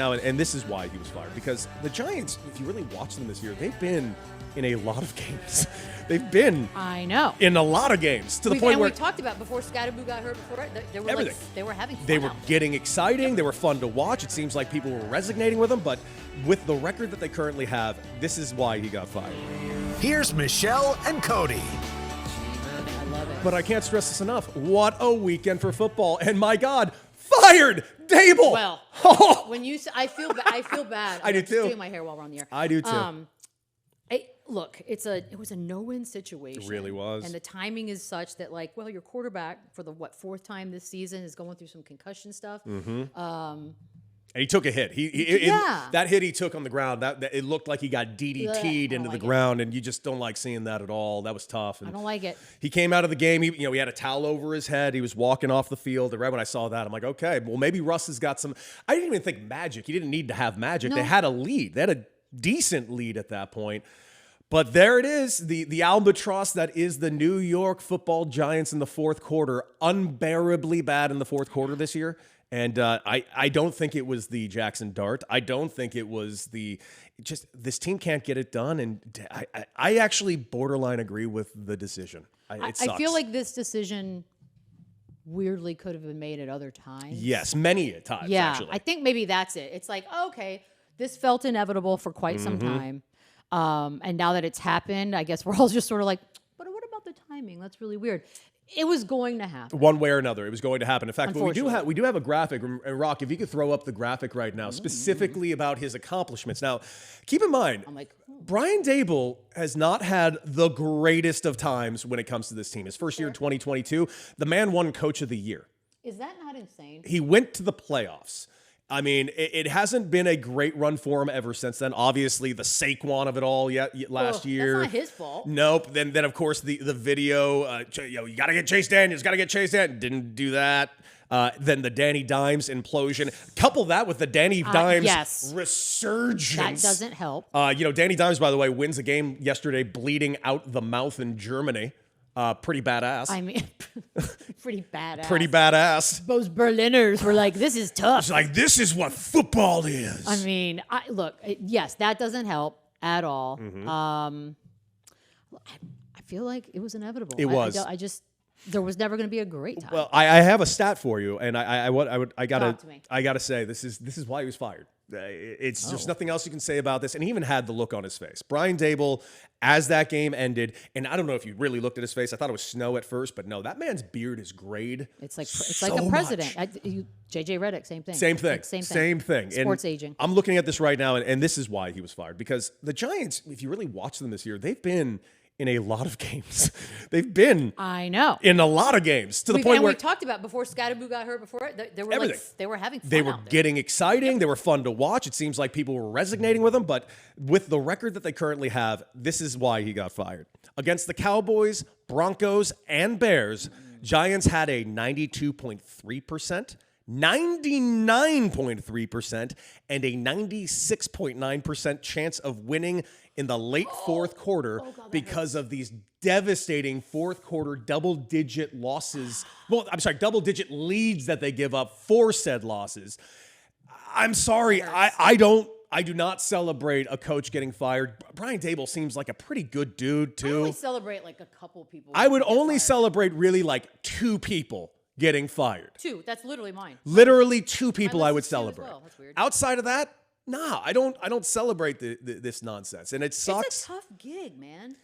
Now, and this is why he was fired, because the Giants, if you really watch them this year, they've been in a lot of games. They've been in a lot of games to the point where we talked about before Scottaboo got hurt before they were everything. They were having fun. They were getting exciting. They were fun to watch. It seems like people were resonating with them, but with the record that they currently have, this is why he got fired. Here's Michelle and Cody. I love it. But I can't stress this enough. What a weekend for football. And my God, fired Daboll. Well, when you say, I feel bad. I do too. I'm doing my hair while we're on the air. I do too. Look, it was a no-win situation. It really was. And the timing is such that, like, well, your quarterback for the fourth time this season is going through some concussion stuff. Mm-hmm. And he took a hit. That hit he took on the ground, that it looked like he got DDT'd into the ground, and you just don't like seeing that at all. That was tough. And I don't like it. He came out of the game. He had a towel over his head. He was walking off the field. And right when I saw that, I'm like, okay, well, maybe Russ has got some. I didn't even think magic. He didn't need to have magic. No. They had a lead. They had a decent lead at that point. But there it is, the albatross that is the New York Football Giants in the fourth quarter, unbearably bad in the fourth quarter this year. And I don't think it was the Jackson Dart. I don't think it was this team can't get it done. And I actually borderline agree with the decision. It sucks. I feel like this decision weirdly could have been made at other times. Yes, many times, actually. I think maybe that's it. It's like, okay, this felt inevitable for quite some time. And now that it's happened, I guess we're all just sort of like, but what about the timing? That's really weird. It was going to happen. One way or another, it was going to happen. In fact, we do have a graphic. And Rock, if you could throw up the graphic right now, specifically about his accomplishments. Now, keep in mind, Brian Daboll has not had the greatest of times when it comes to this team. His first year in 2022, the man won Coach of the Year. Is that not insane? He went to the playoffs. I mean, it hasn't been a great run for him ever since then. Obviously, the Saquon of it all last year. That's not his fault. Nope. Then of course, the video, you got to get Chase Daniels, got to get Chase Daniels. Didn't do that. Then the Danny Dimes implosion. Couple that with the Danny Dimes resurgence. That doesn't help. Danny Dimes, by the way, wins a game yesterday bleeding out the mouth in Germany. Pretty badass. I mean, pretty badass. Pretty badass. Those Berliners were like, this is tough. It's like, this is what football is. I mean, look, yes, that doesn't help at all. Mm-hmm. I feel like it was inevitable. It was. There was never going to be a great time. Well, I have a stat for you, and I gotta say this is why he was fired. There's nothing else you can say about this. And he even had the look on his face. Brian Daboll, as that game ended, and I don't know if you really looked at his face. I thought it was snow at first, but no, that man's beard is grayed. It's like a president. JJ Redick, same thing. Same thing. Sports aging. I'm looking at this right now, and this is why he was fired. Because the Giants, if you really watch them this year, they've been in a lot of games. They've been in a lot of games to the point where we talked about before Scottaboo got hurt before they were everything. They were having fun. They were getting exciting. They were fun to watch. It seems like people were resonating with them, but with the record that they currently have, this is why he got fired. Against the Cowboys, Broncos, and Bears, Giants had a 92.3%, 99.3%, and a 96.9% chance of winning in the late fourth quarter because of these devastating fourth quarter double-digit losses. Well, I'm sorry, double-digit leads that they give up for said losses. I'm sorry, I do not celebrate a coach getting fired. Brian Daboll seems like a pretty good dude, too. I only celebrate like a couple people. I would only celebrate really like two people getting fired. Two. That's literally mine. Literally two people I would celebrate. Well. That's weird. Outside of that, nah, I don't celebrate this nonsense. And it sucks. It's a tough gig, man.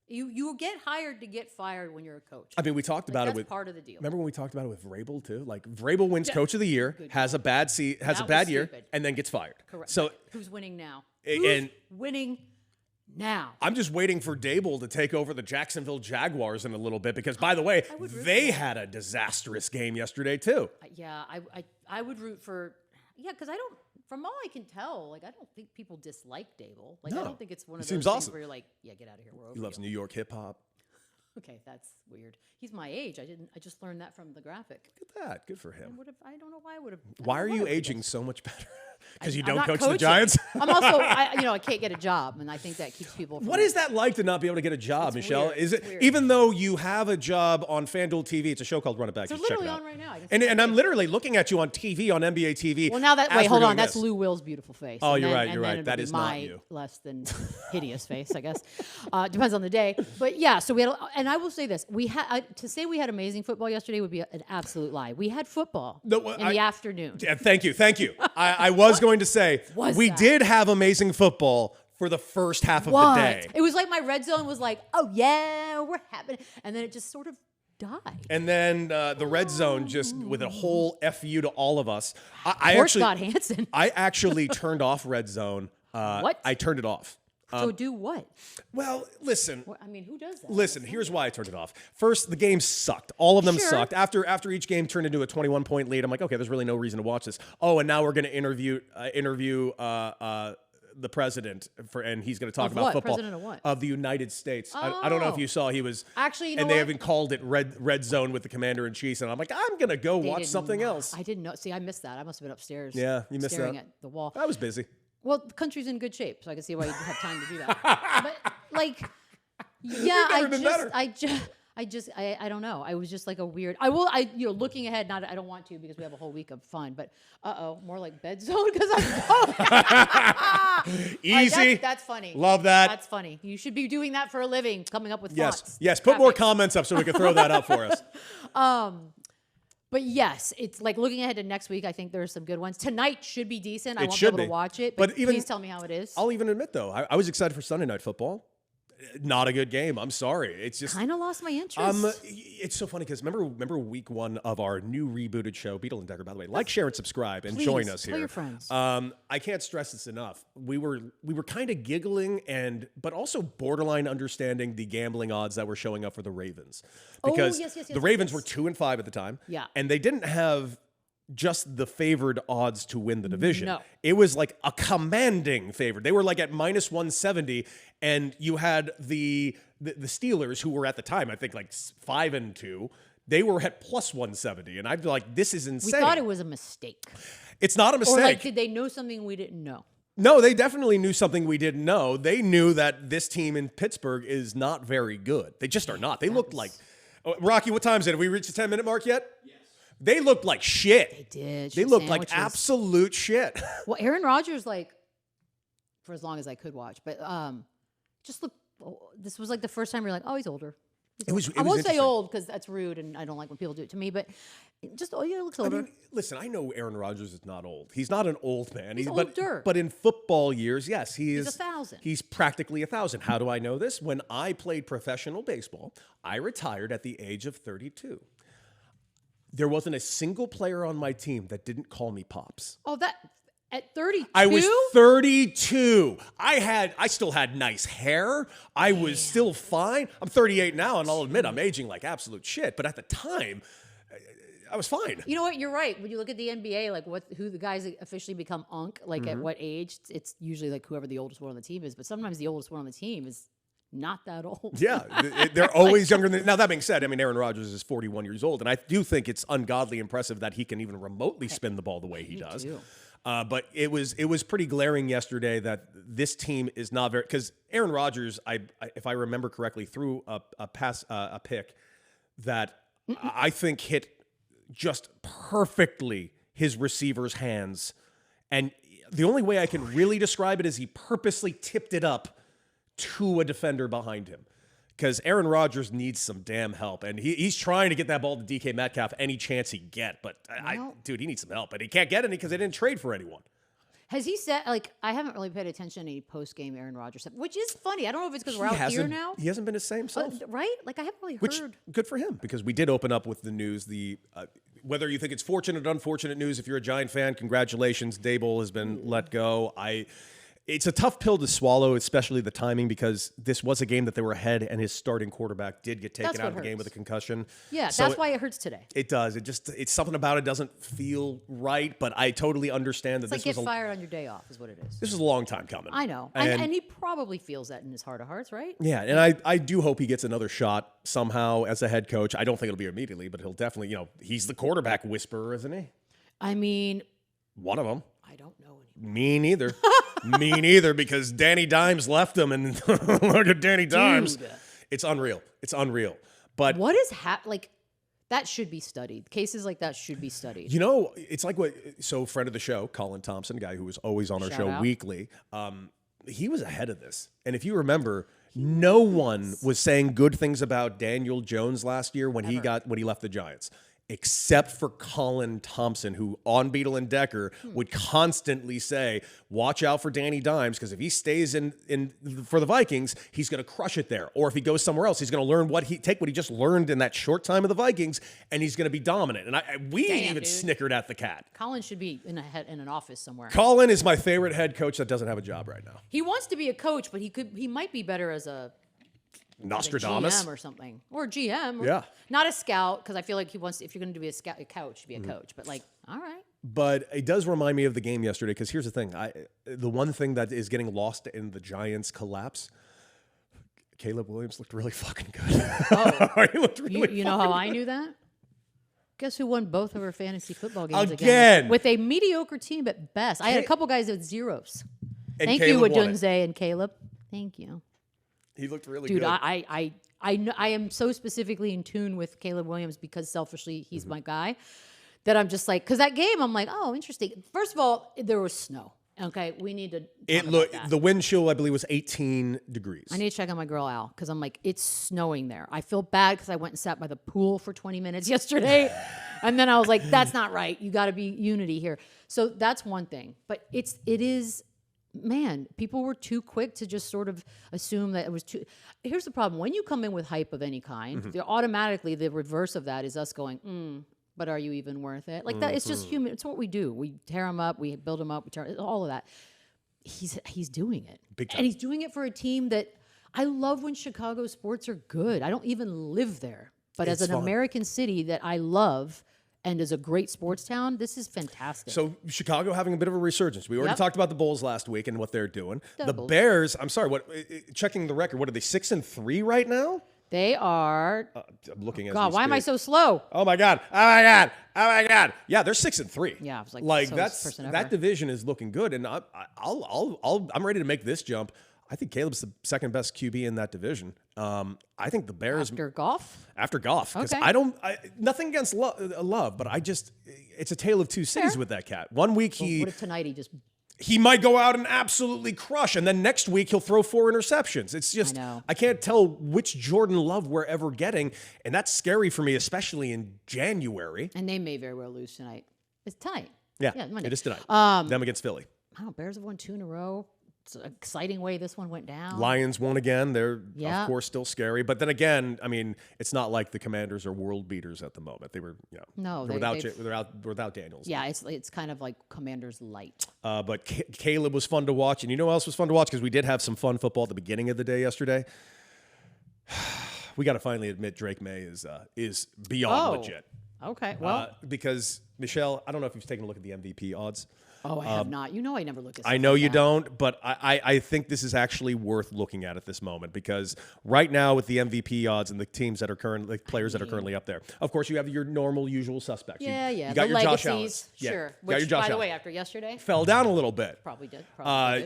You get hired to get fired when you're a coach. I mean, we talked about it with part of the deal. Remember when we talked about it with Vrabel too? Like Vrabel wins Coach of the Year, has a bad year, and then gets fired. Correct. So who's winning now? Who's winning now? I'm just waiting for Daboll to take over the Jacksonville Jaguars in a little bit because, by the way, they had a disastrous game yesterday too. Yeah, I would root for because I don't. From all I can tell, like I don't think people dislike Daboll. Like I don't think it's one of those things where you're like, yeah, get out of here. We're over. He loves New York hip hop. Okay, that's weird. He's my age. I just learned that from the graphic. Look at that. Good for him. I don't know why I would have. Why are you aging so much better? Because you I'm don't not coach the coaching. Giants? I'm also, I can't get a job, and I think that keeps people from... What is that like to not be able to get a job, It's Michelle? weird. Is It's it weird. even though you have a job on FanDuel TV? It's a show called Run It Back. They're You should check literally it out. on right now. I can see And my I'm face. literally looking at you on TV, on NBA TV. Well, now that... as Wait, we're hold doing on. That's this. Lou Will's beautiful face. Oh, And you're then- right, you're and then right. it'll That be is not my you. less than hideous face, I guess. Depends on the day. But yeah, so we had... And I will say this. To say we had amazing football yesterday would be an absolute lie. We had football in the afternoon. Yeah, thank you. I was going to say, we did have amazing football for the first half of the day. It was like my red zone was like, oh yeah, we're happy. And then it just sort of died. And then the red zone just with a whole FU to all of us. I Poor actually, Scott Hansen. I actually turned off red zone. What? I turned it off. So do what? Well, listen. I mean, who does that? Listen, here's why I turned it off. First, the game sucked. All of them Sure. sucked. After each game turned into a 21-point lead, I'm like, okay, there's really no reason to watch this. Oh, and now we're going to interview the president and he's going to talk Of about what? football President of what? of the United States. I don't know if Oh. you saw he was Actually, you know and they what? haven't called it red zone with the commander in chief, and I'm like, I'm going to go They watch didn't- something else. I didn't know. See, I missed that. I must have been upstairs. Yeah, you missed staring that. at the wall. I was busy. Well, the country's in good shape, so I can see why you have time to do that. But like, yeah, never been better. I don't know. I was just like a weird. Looking ahead. Not, I don't want to because we have a whole week of fun. But more like bed zone because I'm Easy. That's funny. Love that. That's funny. You should be doing that for a living. Coming up with Yes. thoughts. Yes. Put more Graphics. comments up so we can throw that up for us. But yes, it's like looking ahead to next week. I think there's some good ones. Tonight should be decent. I It won't be should able be. to watch it, But but even- please tell me how it is. I'll even admit, though, I was excited for Sunday Night Football. Not a good game. I'm sorry. It's just Kind of lost my interest. it's so funny because remember week one of our new rebooted show, Beadle and Decker. By the way, like, share, and subscribe, and join Please, us tell here. your friends. I can't stress this enough. We were kind of giggling but also borderline understanding the gambling odds that were showing up for the Ravens because yes, the Ravens were 2-5 at the time. Yeah. and they didn't have just the favored odds to win the division. No. It was like a commanding favorite. They were like at minus 170, and you had the Steelers, who were at the time, I think like 5-2. They were at plus 170, and I'd be like, this is we insane. thought it was a mistake. It's not a mistake. Or like, did they know something we didn't know? No, they definitely knew something we didn't know. They knew that this team in Pittsburgh is not very good. They just are not. They looked like... Oh, Rocky, what time is it? Have we reached the 10-minute mark yet? Yes. They looked like shit. They did. They Shit looked like sandwiches. absolute shit. Well, Aaron Rodgers, like, for as long as I could watch, but just look. This was like the first time you're like, oh, he's older. It was I won't say interesting. old because that's rude, and I don't like when people do it to me. But just he looks I older. mean, listen, I know Aaron Rodgers is not old. He's not an old man. He's but, older. But in football years, yes, he is. 1,000. He's practically 1,000. How do I know this? When I played professional baseball, I retired at the age of 32. There wasn't a single player on my team that didn't call me Pops. Oh, that at 32. I was 32. I still had nice hair. I was still fine. I'm 38 now, and I'll admit I'm aging like absolute shit. But at the time, I was fine. You know what? You're right. When you look at the NBA, like who the guys that officially become UNC, like at what age? It's usually like whoever the oldest one on the team is. But sometimes the oldest one on the team is not that old. Yeah, they're always younger than. Now that being said, I mean Aaron Rodgers is 41 years old, and I do think it's ungodly impressive that he can even remotely spin the ball the way he does. too. But it was pretty glaring yesterday that this team is not very, because Aaron Rodgers, if I remember correctly, threw a pick that I think hit just perfectly his receiver's hands, and the only way I can really describe it is he purposely tipped it up to a defender behind him, because Aaron Rodgers needs some damn help, and he's trying to get that ball to DK Metcalf any chance he get, but dude, he needs some help, and he can't get any because they didn't trade for anyone. Has he said, like, I haven't really paid attention to any post-game Aaron Rodgers stuff, which is funny. I don't know if it's because we're out here now. He hasn't been his same self. Right? Like, I haven't really Which, heard. good for him, because we did open up with the news. Whether you think it's fortunate or unfortunate news, if you're a Giant fan, congratulations. Daboll has been let go. It's a tough pill to swallow, especially the timing, because this was a game that they were ahead, and his starting quarterback did get taken That's out of what the game hurts. with a concussion. Yeah, So that's why it hurts today. It does. It's something about it doesn't feel right, but I totally understand that It's like get fired on your day off is what it is. this was a long time coming. I know. And, And he probably feels that in his heart of hearts, right? yeah, and I do hope he gets another shot somehow as a head coach. I don't think it'll be immediately, but he'll definitely, he's the quarterback whisperer, isn't he? I mean, One of them. I don't know anymore. Me neither. Me neither, because Danny Dimes left him, and look at Danny Dimes. Dude. It's unreal. It's unreal. But What is like that should be studied. Cases like that should be studied. you know, it's like friend of the show, Colin Thompson, guy who was always on our Shout show out. weekly, he was ahead of this. And if you remember, no one was saying good things about Daniel Jones last year when he left the Giants, except for Colin Thompson, who on Beadle and Decker would constantly say, watch out for Danny Dimes, because if he stays in for the Vikings, he's going to crush it there. Or if he goes somewhere else, he's going to learn what he just learned in that short time of the Vikings, and he's going to be dominant. And we even dude. snickered at the cat. Colin should be in an office somewhere. Colin is my favorite head coach that doesn't have a job right now. He wants to be a coach, but he might be better as a Nostradamus. GM or something, or GM. Or Yeah. Not a scout, because I feel like he wants. If you're going to be a coach, be a coach. But like, all right. But it does remind me of the game yesterday, because here's the thing. The one thing that is getting lost in the Giants' collapse, Caleb Williams looked really fucking good. Oh, He looked really you know how I knew that? Guess who won both of our fantasy football games Again. with a mediocre team at best. I had a couple guys with zeros. And Thank Caleb you, won it. Adunze and Caleb. Thank you. He looked really Dude, good. I know I am so specifically in tune with Caleb Williams because selfishly he's Mm-hmm. my guy that I'm just like, because that game I'm like, oh, interesting. First of all, there was snow. Okay, we need to. It looked, the wind chill, I believe, was 18 degrees. I need to check on my girl Al because I'm like, it's snowing there. I feel bad because I went and sat by the pool for 20 minutes yesterday, and then I was like, that's not right. You got to be unity here. So that's one thing, but it is. Man, people were too quick to just sort of assume that it was too. Here's the problem: when you come in with hype of any kind, automatically the reverse of that is us going, but are you even worth it? Like that, it's just human. It's what we do. We tear them up, we build them up, we turn all of that. He's doing it, Big time. and he's doing it for a team that I love. When Chicago sports are good, I don't even live there, but as It's an fun. American city that I love. And as a great sports town, this is fantastic. So Chicago having a bit of a resurgence. We already Yep. talked about the Bulls last week and what they're doing. The Devils. Bears, I'm sorry, checking the record, what are they, 6-3 right now? They are. I'm looking at God, why am I so slow? Oh my God. Oh my God. Oh my God. Yeah, they're 6-3. Yeah, I was like, slowest that's person ever. that division is looking good, and I'm ready to make this jump. I think Caleb's the second best QB in that division. I think the Bears After golf? Goff, because Okay. nothing against Love, but it's a tale of two cities Fair. with that cat. One week What if tonight he might go out and absolutely crush, and then next week he'll throw 4 interceptions. It's just, I know. I can't tell which Jordan Love we're ever getting, and that's scary for me, especially in January. and they may very well lose tonight. It's tonight. Yeah, Monday. it is tonight. Them against Philly. Wow, Bears have won 2 in a row. It's an exciting way this one went down. Lions won again. They're, Yeah. of course, still scary. But then again, I mean, it's not like the Commanders are world beaters at the moment. They were, No, without Daniels. Yeah, it's kind of like Commanders light. But Caleb was fun to watch. And you know what else was fun to watch? Because we did have some fun football at the beginning of the day yesterday. We got to finally admit Drake May is beyond legit. Okay, well. Because, Michelle, I don't know if you've taken a look at the MVP odds. I have not. You know I never look at I know you don't, but I think this is actually worth looking at this moment, because right now with the MVP odds and the teams that are currently, players that are currently up there, of course you have your normal usual suspects. Yeah. You got The your Josh Allen. legacies, Yeah, sure. you got Which, your Josh by the Allen. way, after yesterday, Fell down a little bit. probably did.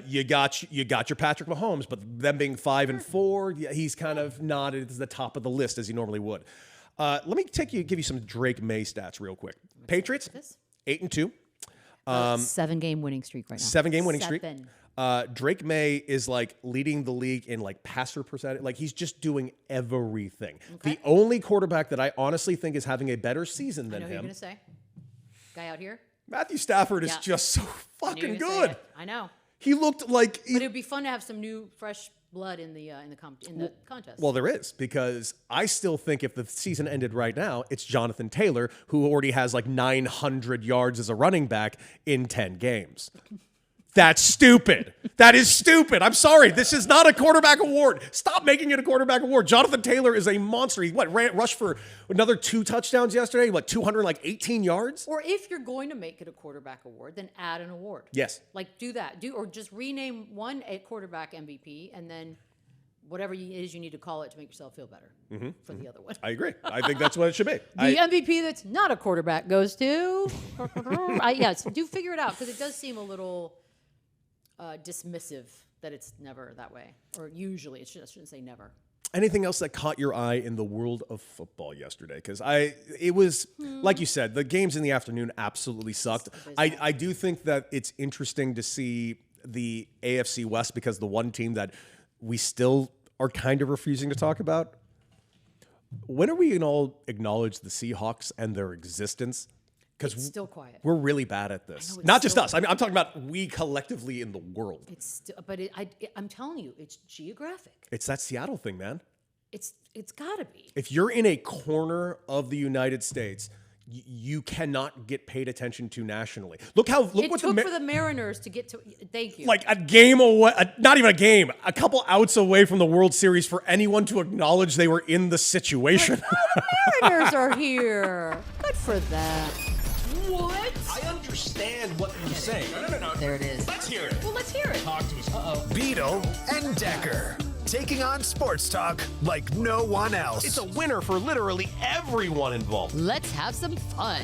You got your Patrick Mahomes, but them being 5-4, he's kind of not at the top of the list as he normally would. Let me give you some Drake May stats real quick. Patriots 8-2. 7-game winning streak right now. 7-game winning streak. 7. Drake May is like leading the league in like passer percentage. Like he's just doing everything. Okay. The only quarterback that I honestly think is having a better season than I know who you're him, going to say. Guy out here. Matthew Stafford, is Yeah. just so I knew you fucking were gonna say good. it. I know. He looked like But it'd be fun to have some new, fresh blood in the contest. well, there is, because I still think if the season ended right now, it's Jonathan Taylor, who already has like 900 yards as a running back in 10 games. That's stupid. That is stupid. I'm sorry. This is not a quarterback award. Stop making it a quarterback award. Jonathan Taylor is a monster. He rushed for another 2 touchdowns yesterday, 218 yards? Or if you're going to make it a quarterback award, then add an award. Yes. Like do that. Or just rename one a quarterback MVP and then whatever it is you need to call it to make yourself feel better for the other one. I agree. I think that's what it should be. The MVP that's not a quarterback goes to. Yes, do figure it out because it does seem a little. dismissive that it's never that way, or usually. I shouldn't say never. Anything else that caught your eye in the world of football yesterday? Because it was like you said, the games in the afternoon absolutely sucked. I do think that it's interesting to see the AFC West, because the one team that we still are kind of refusing to talk about. When are we going to all acknowledge the Seahawks and their existence? Because it's still quiet. We're really bad at this. Not just us. I mean, I'm talking about we collectively in the world. It's still, but I'm telling you, it's geographic. It's that Seattle thing, man. It's got to be. If you're in a corner of the United States, you cannot get paid attention to nationally. Look what took for the Mariners to get to. Thank you. Like a game away, not even a game, a couple outs away from the World Series for anyone to acknowledge they were in the situation. The Mariners are here. Good for them. What? I understand what you're saying. No. There it is. Let's hear it. Well, let's hear it. Talk to us. Beadle and Decker. Taking on sports talk like no one else. It's a winner for literally everyone involved. Let's have some fun.